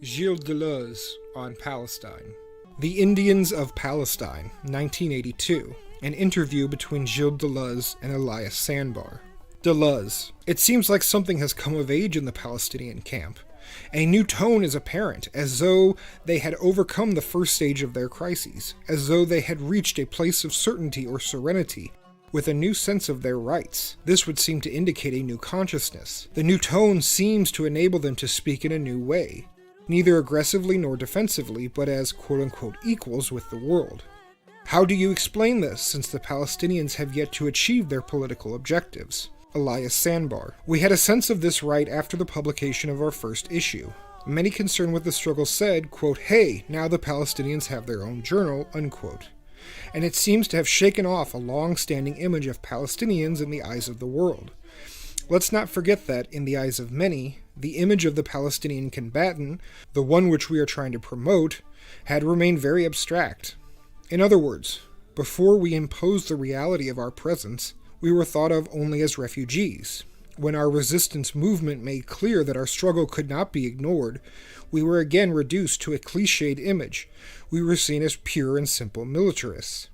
Gilles Deleuze on Palestine. The Indians of Palestine, 1982. An interview between Gilles Deleuze and Elias Sandbar. Deleuze. It seems like something has come of age in the Palestinian camp. A new tone is apparent, as though they had overcome the first stage of their crises, as though they had reached a place of certainty or serenity, with a new sense of their rights. This would seem to indicate a new consciousness. The new tone seems to enable them to speak in a new way, neither aggressively nor defensively, but as quote-unquote equals with the world. How do you explain this, since the Palestinians have yet to achieve their political objectives? Elias Sandbar. We had a sense of this right after the publication of our first issue. Many concerned with the struggle said, quote, "Hey, now the Palestinians have their own journal," unquote. And it seems to have shaken off a long-standing image of Palestinians in the eyes of the world. Let's not forget that, in the eyes of many, the image of the Palestinian combatant, the one which we are trying to promote, had remained very abstract. In other words, before we imposed the reality of our presence, we were thought of only as refugees. When our resistance movement made clear that our struggle could not be ignored, we were again reduced to a cliched image. We were seen as pure and simple militarists.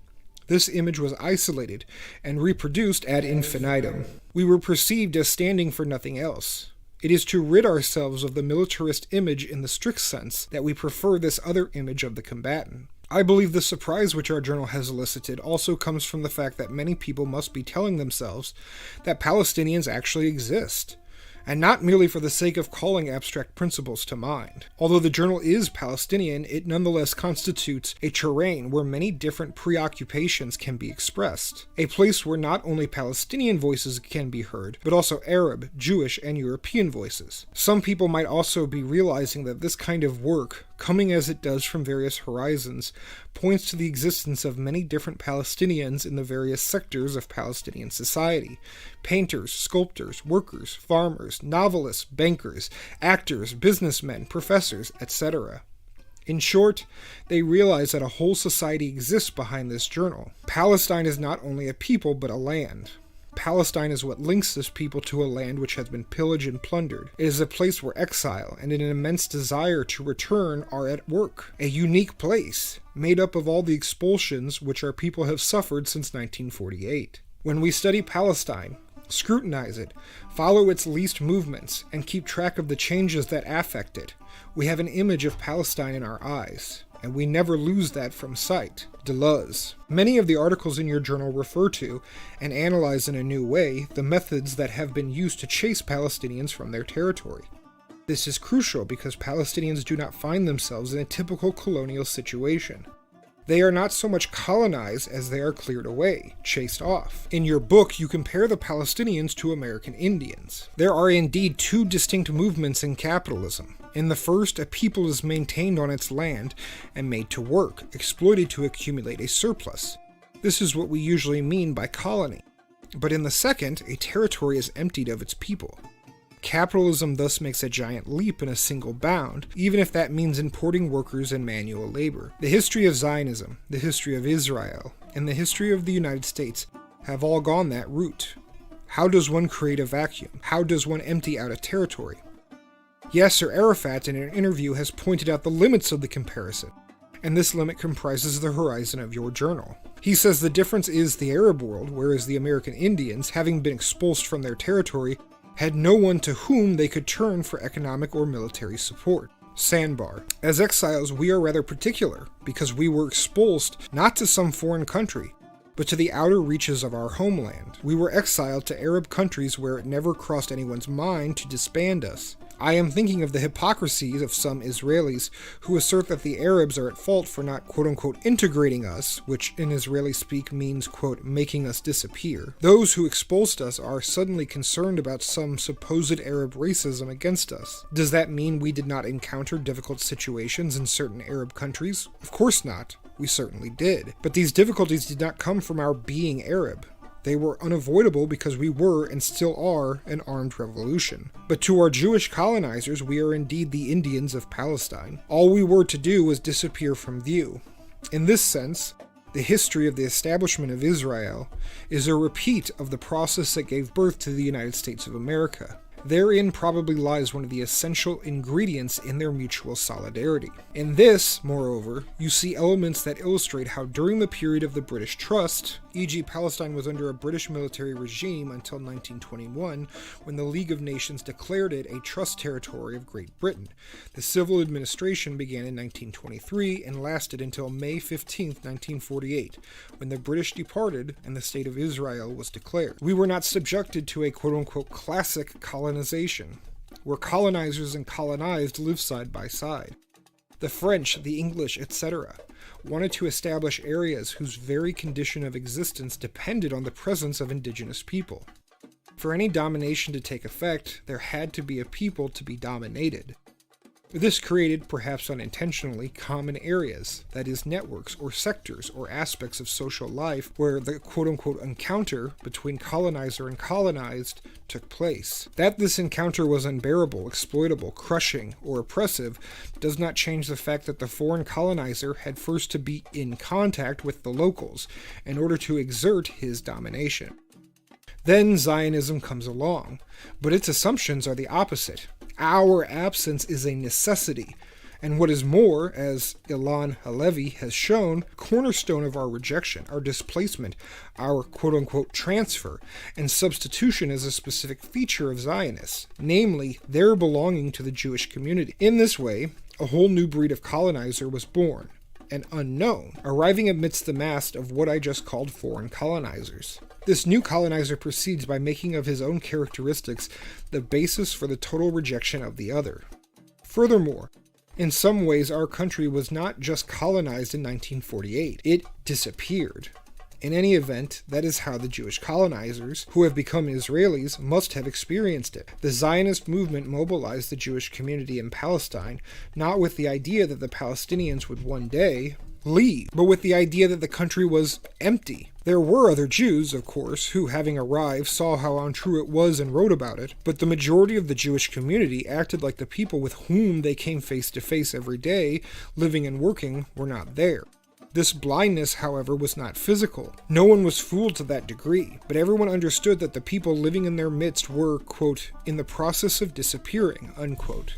This image was isolated and reproduced ad infinitum. We were perceived as standing for nothing else. It is to rid ourselves of the militarist image in the strict sense that we prefer this other image of the combatant. I believe the surprise which our journal has elicited also comes from the fact that many people must be telling themselves that Palestinians actually exist, and not merely for the sake of calling abstract principles to mind. Although the journal is Palestinian, it nonetheless constitutes a terrain where many different preoccupations can be expressed, a place where not only Palestinian voices can be heard, but also Arab, Jewish, and European voices. Some people might also be realizing that this kind of work, coming as it does from various horizons, points to the existence of many different Palestinians in the various sectors of Palestinian society: painters, sculptors, workers, farmers, novelists, bankers, actors, businessmen, professors, etc. In short, they realize that a whole society exists behind this journal. Palestine is not only a people, but a land. Palestine is what links this people to a land which has been pillaged and plundered. It is a place where exile and an immense desire to return are at work. A unique place, made up of all the expulsions which our people have suffered since 1948. When we study Palestine, scrutinize it, follow its least movements, and keep track of the changes that affect it, we have an image of Palestine in our eyes, and we never lose that from sight. Deleuze. Many of the articles in your journal refer to, and analyze in a new way, the methods that have been used to chase Palestinians from their territory. This is crucial because Palestinians do not find themselves in a typical colonial situation. They are not so much colonized as they are cleared away, chased off. In your book, you compare the Palestinians to American Indians. There are indeed two distinct movements in capitalism. In the first, a people is maintained on its land and made to work, exploited to accumulate a surplus. This is what we usually mean by colony. But in the second, a territory is emptied of its people. Capitalism thus makes a giant leap in a single bound, even if that means importing workers and manual labor. The history of Zionism, the history of Israel, and the history of the United States have all gone that route. How does one create a vacuum? How does one empty out a territory? Yasser Arafat in an interview has pointed out the limits of the comparison, and this limit comprises the horizon of your journal. He says the difference is the Arab world, whereas the American Indians, having been expulsed from their territory, had no one to whom they could turn for economic or military support. Sandbar. As exiles, we are rather particular, because we were expulsed not to some foreign country, but to the outer reaches of our homeland. We were exiled to Arab countries where it never crossed anyone's mind to disband us. I am thinking of the hypocrisy of some Israelis who assert that the Arabs are at fault for not quote-unquote integrating us, which in Israeli speak means quote making us disappear. Those who expulsed us are suddenly concerned about some supposed Arab racism against us. Does that mean we did not encounter difficult situations in certain Arab countries? Of course not. We certainly did. But these difficulties did not come from our being Arab. They were unavoidable because we were, and still are, an armed revolution. But to our Jewish colonizers, we are indeed the Indians of Palestine. All we were to do was disappear from view. In this sense, the history of the establishment of Israel is a repeat of the process that gave birth to the United States of America. Therein probably lies one of the essential ingredients in their mutual solidarity. In this, moreover, you see elements that illustrate how during the period of the British Trust, e.g. Palestine was under a British military regime until 1921, when the League of Nations declared it a trust territory of Great Britain. The civil administration began in 1923 and lasted until May 15, 1948, when the British departed and the State of Israel was declared. We were not subjected to a quote-unquote classic colonization, where colonizers and colonized live side by side. The French, the English, etc., wanted to establish areas whose very condition of existence depended on the presence of indigenous people. For any domination to take effect, there had to be a people to be dominated. This created, perhaps unintentionally, common areas, that is, networks or sectors or aspects of social life where the quote-unquote encounter between colonizer and colonized took place. That this encounter was unbearable, exploitable, crushing, or oppressive does not change the fact that the foreign colonizer had first to be in contact with the locals in order to exert his domination. Then Zionism comes along, but its assumptions are the opposite. Our absence is a necessity, and what is more, as Ilan Halevi has shown, cornerstone of our rejection, our displacement, our quote-unquote transfer, and substitution is a specific feature of Zionists, namely, their belonging to the Jewish community. In this way, a whole new breed of colonizer was born, an unknown, arriving amidst the mass of what I just called foreign colonizers. This new colonizer proceeds by making of his own characteristics the basis for the total rejection of the other. Furthermore, in some ways our country was not just colonized in 1948, it disappeared. In any event, that is how the Jewish colonizers, who have become Israelis, must have experienced it. The Zionist movement mobilized the Jewish community in Palestine, not with the idea that the Palestinians would one day leave, but with the idea that the country was empty. There were other Jews, of course, who, having arrived, saw how untrue it was and wrote about it, but the majority of the Jewish community acted like the people with whom they came face to face every day, living and working, were not there. This blindness, however, was not physical. No one was fooled to that degree, but everyone understood that the people living in their midst were, quote, in the process of disappearing, unquote.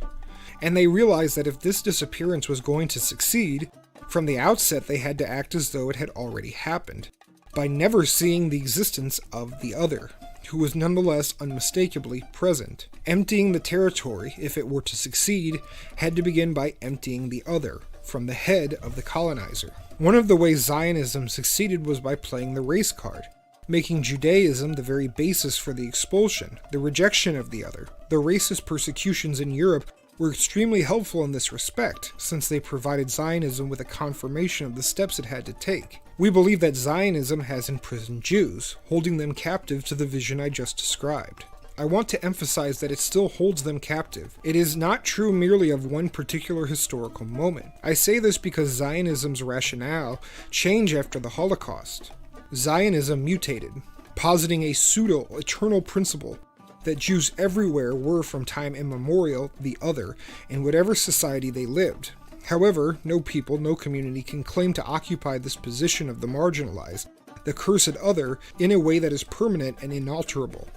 And they realized that if this disappearance was going to succeed, from the outset they had to act as though it had already happened, by never seeing the existence of the other, who was nonetheless unmistakably present. Emptying the territory, if it were to succeed, had to begin by emptying the other, from the head of the colonizer. One of the ways Zionism succeeded was by playing the race card, making Judaism the very basis for the expulsion, the rejection of the other. The racist persecutions in Europe were extremely helpful in this respect, since they provided Zionism with a confirmation of the steps it had to take. We believe that Zionism has imprisoned Jews, holding them captive to the vision I just described. I want to emphasize that it still holds them captive. It is not true merely of one particular historical moment. I say this because Zionism's rationale changed after the Holocaust. Zionism mutated, positing a pseudo-eternal principle that Jews everywhere were from time immemorial the other in whatever society they lived. However, no people, no community can claim to occupy this position of the marginalized, the cursed other, in a way that is permanent and inalterable.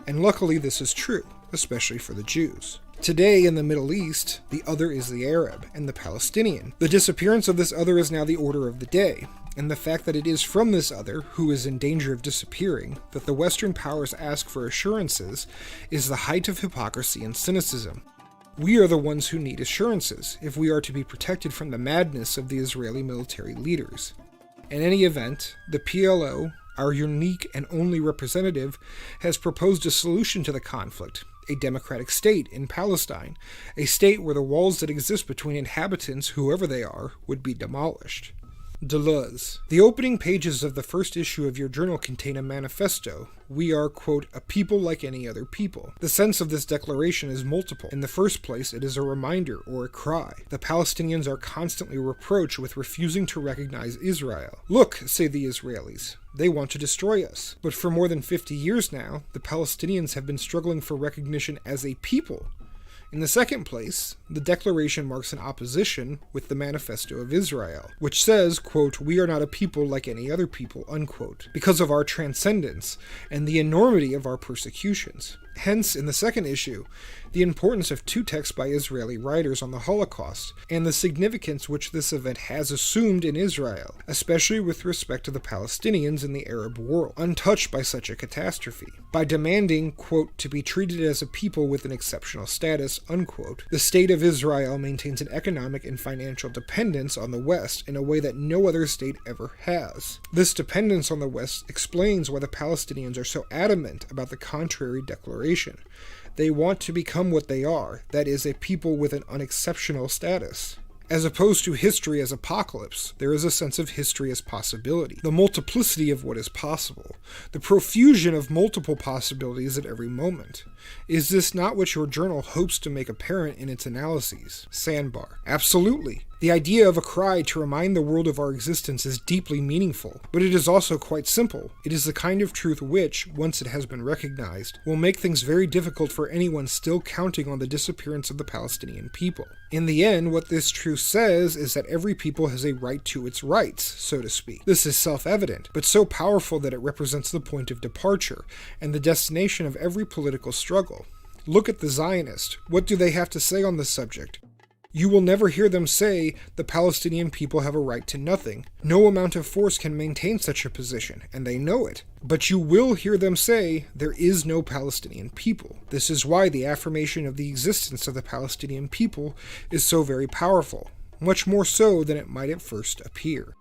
And luckily this is true, especially for the Jews. Today in the Middle East, the other is the Arab and the Palestinian. The disappearance of this other is now the order of the day, and the fact that it is from this other, who is in danger of disappearing, that the Western powers ask for assurances, is the height of hypocrisy and cynicism. We are the ones who need assurances, if we are to be protected from the madness of the Israeli military leaders. In any event, the PLO, our unique and only representative, has proposed a solution to the conflict, a democratic state in Palestine, a state where the walls that exist between inhabitants, whoever they are, would be demolished. Deleuze. The opening pages of the first issue of your journal contain a manifesto. We are, quote, a people like any other people. The sense of this declaration is multiple. In the first place, it is a reminder or a cry. The Palestinians are constantly reproached with refusing to recognize Israel. Look, say the Israelis, they want to destroy us. But for more than 50 years now, the Palestinians have been struggling for recognition as a people. In the second place, the declaration marks an opposition with the Manifesto of Israel, which says, quote, we are not a people like any other people, unquote, because of our transcendence and the enormity of our persecutions. Hence, in the second issue, the importance of two texts by Israeli writers on the Holocaust, and the significance which this event has assumed in Israel, especially with respect to the Palestinians in the Arab world, untouched by such a catastrophe. By demanding, quote, to be treated as a people with an exceptional status, unquote, the state of Israel maintains an economic and financial dependence on the West in a way that no other state ever has. This dependence on the West explains why the Palestinians are so adamant about the contrary declaration. They want to become what they are, that is, a people with an unexceptional status. As opposed to history as apocalypse, there is a sense of history as possibility, the multiplicity of what is possible, the profusion of multiple possibilities at every moment. Is this not what your journal hopes to make apparent in its analyses? Sandbar. Absolutely. The idea of a cry to remind the world of our existence is deeply meaningful, but it is also quite simple. It is the kind of truth which, once it has been recognized, will make things very difficult for anyone still counting on the disappearance of the Palestinian people. In the end, what this truth says is that every people has a right to its rights, so to speak. This is self-evident, but so powerful that it represents the point of departure and the destination of every political struggle. Look at the Zionists. What do they have to say on this subject? You will never hear them say the Palestinian people have a right to nothing. No amount of force can maintain such a position, and they know it. But you will hear them say there is no Palestinian people. This is why the affirmation of the existence of the Palestinian people is so very powerful, much more so than it might at first appear.